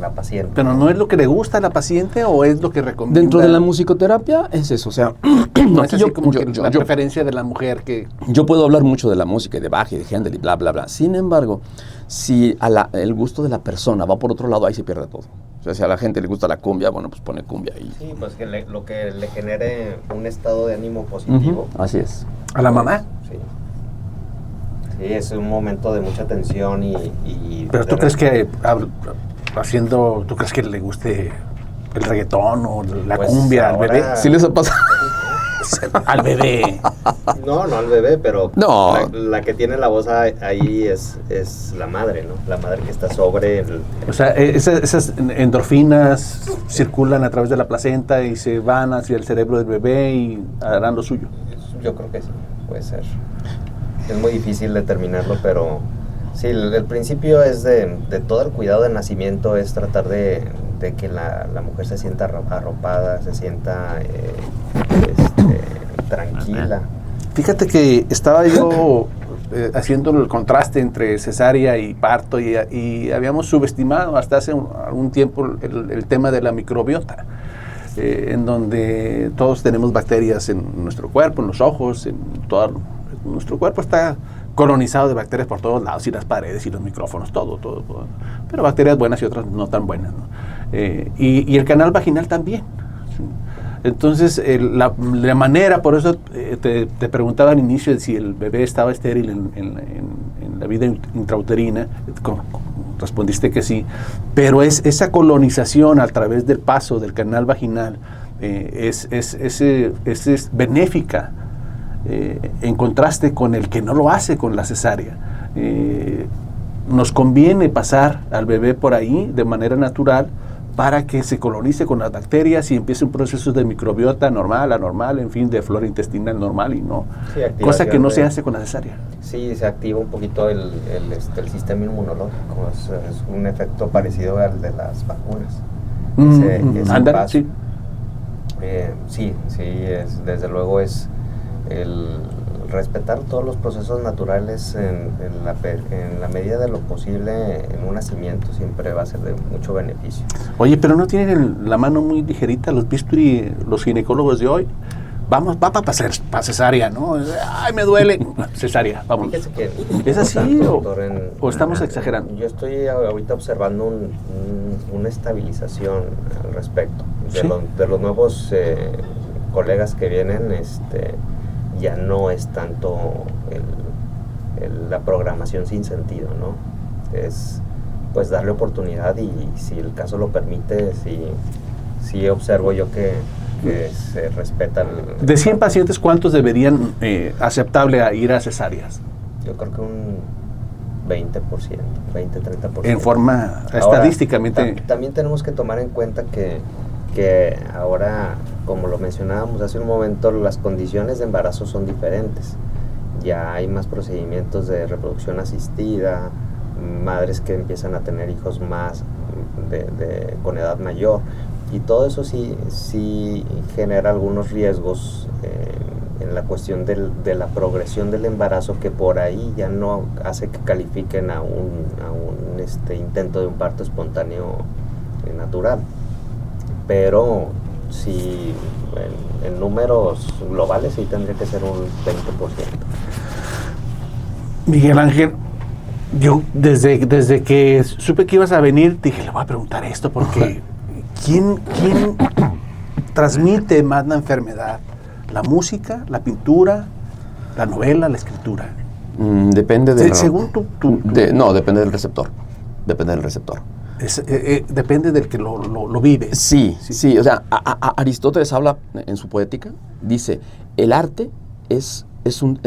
la paciente. ¿Pero no es lo que le gusta a la paciente o es lo que recomienda? dentro de la musicoterapia es eso, o sea, no es así como que la preferencia de la mujer que... Yo puedo hablar mucho de la música y de Bach y de Händel y bla, bla, bla. Sin embargo, si el gusto de la persona va por otro lado, ahí se pierde todo. O sea, si a la gente le gusta la cumbia, bueno, pues pone cumbia ahí. Sí, pues que lo que le genere un estado de ánimo positivo. Así es. ¿A la mamá? Sí. Sí, es un momento de mucha tensión y Pero tú crees que ¿tú crees que le guste el reggaetón o la pues cumbia al ahora... bebé? ¿Sí les ha pasado? Al bebé. No al bebé, pero No. la que tiene la voz ahí es la madre, ¿no? La madre que está sobre el... O sea, esas endorfinas circulan a través de la placenta y se van hacia el cerebro del bebé y harán lo suyo. Yo creo que sí, puede ser. Es muy difícil determinarlo, pero sí, el principio es de todo el cuidado del nacimiento, es tratar de que la mujer se sienta arropada, se sienta tranquila. Fíjate que estaba yo haciendo el contraste entre cesárea y parto y habíamos subestimado hasta hace algún tiempo el tema de la microbiota, en donde todos tenemos bacterias en nuestro cuerpo, en los ojos, en todo nuestro cuerpo está colonizado de bacterias por todos lados, y las paredes y los micrófonos, todo. Pero bacterias buenas y otras no tan buenas, ¿no? Y el canal vaginal también. Entonces, la manera, por eso te preguntaba al inicio si el bebé estaba estéril en la vida intrauterina, respondiste que sí, pero esa colonización a través del paso del canal vaginal es benéfica, en contraste con el que no lo hace con la cesárea. Nos conviene pasar al bebé por ahí de manera natural para que se colonice con las bacterias y empiece un proceso de microbiota normal, anormal, en fin, de flora intestinal normal, y no, Sí, cosa que no se hace con la cesárea. Sí, se activa un poquito el sistema inmunológico, es un efecto parecido al de las vacunas. Ándale, sí. Sí, desde luego es el respetar todos los procesos naturales en la medida de lo posible en un nacimiento siempre va a ser de mucho beneficio. Oye, pero no tienen la mano muy ligerita los bisturi, los ginecólogos de hoy. Va para cesárea, ¿no? Ay, me duele. Cesárea, vamos. Fíjese que ¿Es así tanto, o estamos exagerando? Yo estoy ahorita observando una estabilización al respecto. ¿Sí? De los nuevos colegas que vienen, ya no es tanto la programación sin sentido, ¿no? Es pues darle oportunidad y si el caso lo permite, sí observo yo que se respeta. De 100 pacientes, ¿cuántos deberían aceptable a ir a cesáreas? Yo creo que un 20%, 20-30%. En forma Ahora, estadísticamente. También tenemos que tomar en cuenta que ahora, como lo mencionábamos hace un momento, las condiciones de embarazo son diferentes. Ya hay más procedimientos de reproducción asistida, madres que empiezan a tener hijos más con edad mayor, y todo eso sí genera algunos riesgos en la cuestión de la progresión del embarazo, que por ahí ya no hace que califiquen a un intento de un parto espontáneo natural. Pero sí, en números globales sí tendría que ser un 20%. Miguel Ángel, yo desde que supe que ibas a venir, dije, le voy a preguntar esto, porque ¿quién transmite más la enfermedad? ¿La música, la pintura, la novela, la escritura? Depende de... Según no, depende del receptor. Depende del receptor. Depende del que lo vive. Sí. O sea, Aristóteles habla en su Poética, dice, el arte es un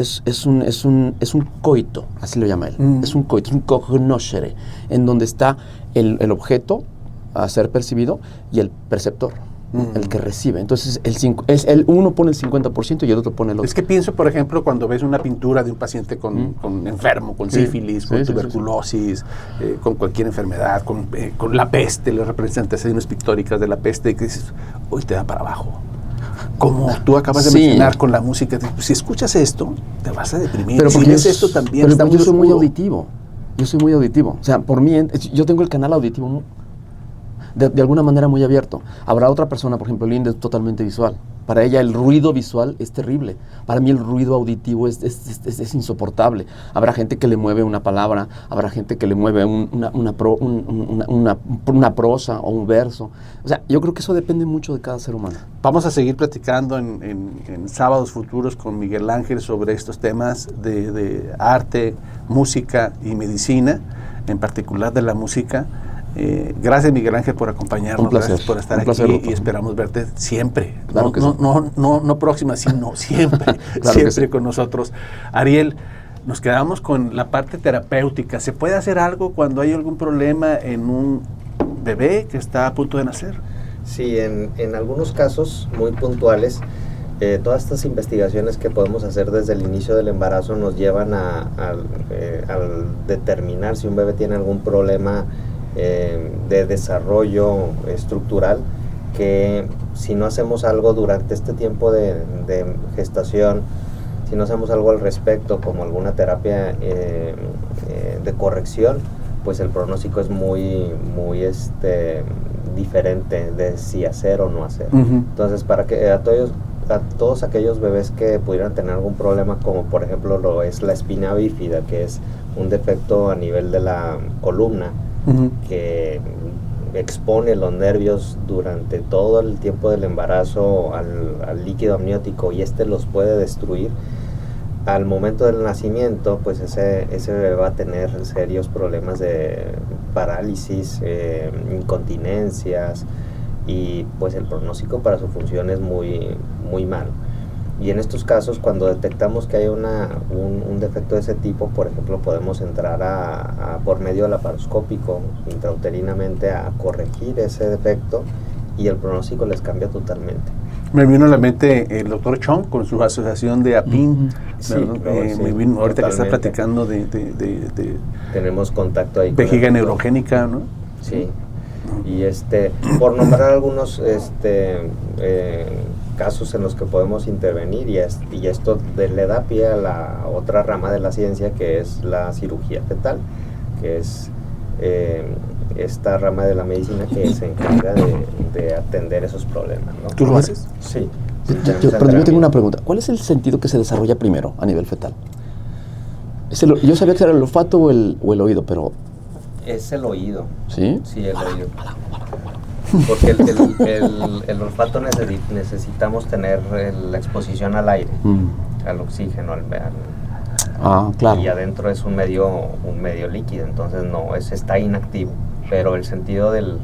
coito, así lo llama él. Es un coito, es un cognoscere, en donde está el objeto a ser percibido y el perceptor, el que recibe. Entonces, uno pone el 50% y el otro pone el otro. Es que pienso, por ejemplo, cuando ves una pintura de un paciente con enfermo, con sífilis, con tuberculosis, con cualquier enfermedad, con la peste, las representaciones pictóricas de la peste, que dices, hoy te da para abajo. Como tú acabas de mencionar con la música, si escuchas esto, te vas a deprimir. Pero si ves esto también, pero yo soy muy auditivo. O sea, por mí, yo tengo el canal auditivo de alguna manera muy abierto. Habrá otra persona, por ejemplo, Linda es totalmente visual. Para ella el ruido visual es terrible. Para mí el ruido auditivo es insoportable. Habrá gente que le mueve una palabra, habrá gente que le mueve una prosa o un verso. O sea, yo creo que eso depende mucho de cada ser humano. Vamos a seguir platicando en sábados futuros con Miguel Ángel sobre estos temas de arte, música y medicina, en particular de la música. Gracias, Miguel Ángel, por acompañarnos. Gracias por estar aquí y esperamos verte siempre. Claro que sí. No próxima, sino siempre. Claro siempre con nosotros. Ariel, nos quedamos con la parte terapéutica. ¿Se puede hacer algo cuando hay algún problema en un bebé que está a punto de nacer? Sí, en algunos casos muy puntuales, todas estas investigaciones que podemos hacer desde el inicio del embarazo nos llevan al determinar si un bebé tiene algún problema de desarrollo estructural, que si no hacemos algo durante este tiempo de gestación, si no hacemos algo al respecto, como alguna terapia de corrección, pues el pronóstico es muy diferente de si hacer o no hacer. Entonces, para que a todos aquellos bebés que pudieran tener algún problema, como por ejemplo lo es la espina bífida, que es un defecto a nivel de la columna, que expone los nervios durante todo el tiempo del embarazo al líquido amniótico, y los puede destruir. Al momento del nacimiento, pues ese bebé va a tener serios problemas de parálisis, incontinencias, y pues el pronóstico para su función es muy, muy malo. Y en estos casos, cuando detectamos que hay un defecto de ese tipo, por ejemplo, podemos entrar por medio laparoscópico, intrauterinamente, a corregir ese defecto, y el pronóstico les cambia totalmente. Me vino a la mente el doctor Chong con su asociación de APIN. Me vino ahorita totalmente. Que está platicando de tenemos contacto ahí vejiga neurogénica, ¿no? Sí. Y por nombrar algunos casos en los que podemos intervenir, y esto le da pie a la otra rama de la ciencia, que es la cirugía fetal, que es esta rama de la medicina que se encarga de atender esos problemas, ¿no? ¿Tú lo haces? Sí. Pero yo tengo una pregunta. ¿Cuál es el sentido que se desarrolla primero a nivel fetal? Yo sabía que era el olfato o el oído, pero... Es el oído. ¿Sí? Sí, el oído. Porque el olfato necesitamos tener la exposición al aire, al oxígeno, claro. Y adentro es un medio líquido, entonces está inactivo. Pero el sentido del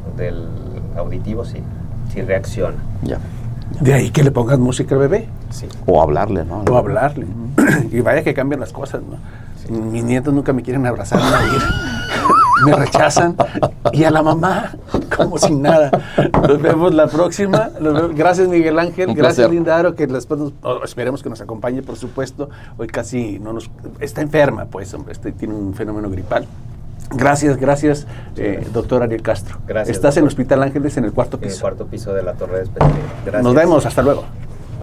auditivo sí reacciona. Ya. De ahí que le pongas música al bebé. Sí. O hablarle, ¿no? O hablarle. Y vaya que cambian las cosas, ¿no? Sí. Mis nietos nunca me quieren abrazar ni ir. Me rechazan, y a la mamá como sin nada. Nos vemos la próxima. Gracias, Miguel Ángel. Gracias, Linda Aro, que después esperemos que nos acompañe, por supuesto. Hoy casi está enferma, pues, hombre, tiene un fenómeno gripal. Gracias, doctor Ariel Castro. Gracias. Estás en el Hospital Ángeles, en el 4º piso. En el 4º piso de la Torre de Especialidad. Gracias. Nos vemos, hasta luego.